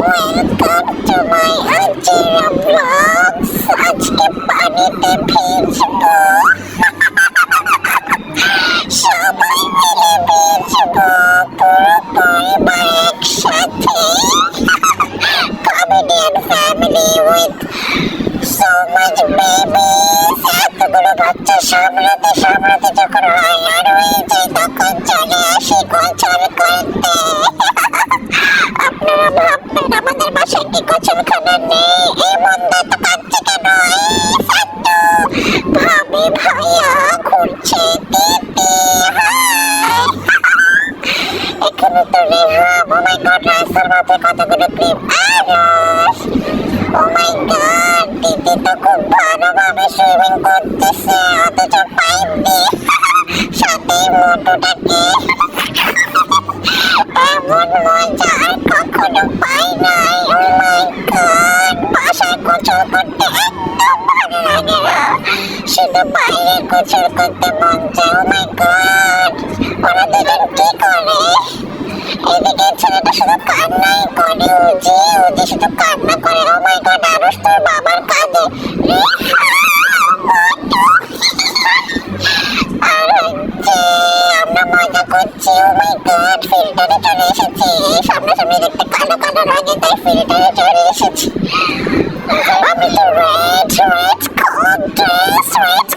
Welcome to my Ajira blogs. আজকে পানিতে ভিজবো, সবাই মিলে ভিজবো, পুরো পরিবার একসাথে। Comedian family with so much babies. এতগুলো বাচ্চা সামলাতে সামলাতে যখন হায়ার হয়ে যায় তখন চলে আসে গোসল করতে। আপনারা ভাববেন আমাদের বাসায় কি গোসলখানা নেই, এই মন্দা তো কাঁদছে কেন? সান্টু ভাবি ভাইয়া ঘুরছে দিদি, এখানে তো রেহাম। ও মাই গড, রাস্তার মাথায় কতগুলো ক্লিপ। আরস, ও মাই গড, দিদি তো খুব ভালোভাবে সুইমিং করতেছে, অথচ পাইপ দিয়ে সাথে মোটুটাকে। এমন মজা আর কখনো পাই নাই। ও মাই গড, বাসায় গোসল করতে একদম ভালো লাগে না, শুধু বাইরে গোসল করতে মন চায়। ও মাই গড, ওরা দুজন কি করে? এদিকে ছেলেটা শুধু কান্নাই করে, উজি শুধু কান্না করে। ও মাই গড, আরস তোর বাবার কাঁদে। আর হচ্ছে আমরা মজা করছি। ও মাই গড, ফিল্টারে চলে এসেছি। সামনাসামনি দেখতে কালো কালো লাগে, তাই ফিল্টারে চলে এসেছি। আমি তো রেড কোট ড্রেস, রেড